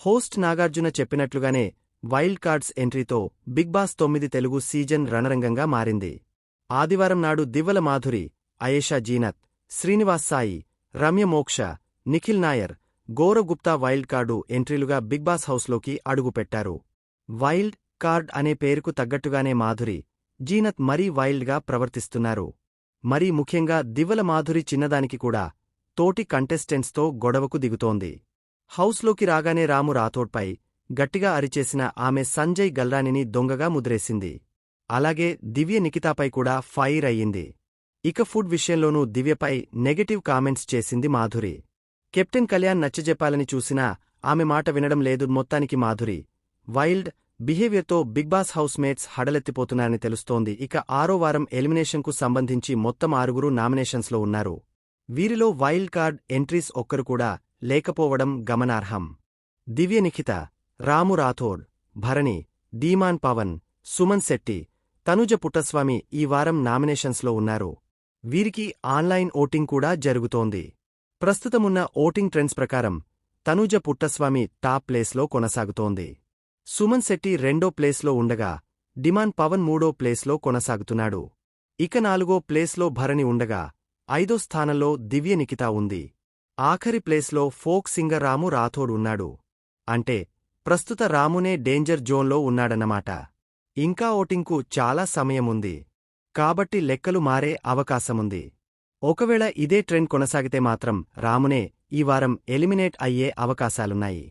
Host Nagarjuna చెప్పినట్లుగానే wild cards ఎంట్రీతో Bigg Boss 9 Telugu season రణరంగంగా మారింది. ఆదివారం నాడు దివ్వల మాధురి, అయేషా జీనత్, శ్రీనివాస్ సాయి, రమ్య మోక్ష, నిఖిల్ నాయర్, గౌరవ్ గుప్తా వైల్డ్ కార్డు ఎంట్రీలుగా బిగ్ బాస్ హౌస్లోకి అడుగుపెట్టారు. వైల్డ్ కార్డ్ అనే పేరుకు తగ్గట్టుగానే మాధురి, జీనత్ మరీ వైల్డ్గా ప్రవర్తిస్తున్నారు. మరీ ముఖ్యంగా దివ్వల మాధురి చిన్నదానికి కూడా తోటి కంటెస్టెంట్స్తో గొడవకు దిగుతోంది. హౌస్లోకి రాగానే రాము రాథోడ్పై గట్టిగా అరిచేసిన ఆమె సంజయ్ గల్రానిని దొంగగా ముద్రేసింది. అలాగే దివ్య నిఖితాపై కూడా ఫైర్ అయ్యింది. ఇక ఫుడ్ విషయంలోనూ దివ్యపై నెగటివ్ కామెంట్స్ చేసింది మాధురి. కెప్టెన్ కళ్యాణ్ నచ్చజెప్పాలని చూసినా ఆమె మాట వినడం లేదు. మొత్తానికి మాధురి వైల్డ్ బిహేవియర్తో బిగ్ బాస్ హౌస్ మేట్స్ హడలెత్తిపోతున్నారని తెలుస్తోంది. ఇక 6వ వారం ఎలిమినేషన్కు సంబంధించి మొత్తం 6గురు నామినేషన్స్లో ఉన్నారు. వీరిలో వైల్డ్ కార్డ్ ఎంట్రీస్ ఒక్కరు కూడా లేకపోవడం గమనార్హం. దివ్య నిఖిత, రాము రాథోడ్, భరణి, ధీమాన్ పవన్, సుమన్ శెట్టి, తనుజ పుట్టస్వామి ఈ వారం నామినేషన్స్లో ఉన్నారు. వీరికి ఆన్లైన్ ఓటింగ్ కూడా జరుగుతోంది. ప్రస్తుతమున్న ఓటింగ్ ట్రెండ్స్ ప్రకారం తనుజ పుట్టస్వామి టాప్ ప్లేస్లో కొనసాగుతోంది. సుమన్ శెట్టి 2వ ప్లేస్లో ఉండగా ధీమాన్ పవన్ 3వ ప్లేస్లో కొనసాగుతున్నాడు. ఇక 4వ ప్లేస్లో భరణి ఉండగా 5వ స్థానంలో దివ్య నిఖిత ఉంది. ఆఖరి ప్లేస్లో ఫోక్ సింగర్ రాము రాథోడ్ ఉన్నాడు. అంటే ప్రస్తుత రామునే డేంజర్ జోన్లో ఉన్నాడన్నమాట. ఇంకా ఓటింగ్కు చాలా సమయముంది. కాబట్టి లెక్కలు మారే అవకాశముంది. ఒకవేళ ఇదే ట్రెండ్ కొనసాగితే మాత్రం రామునే ఈ వారం ఎలిమినేట్ అయ్యే అవకాశాలున్నాయి.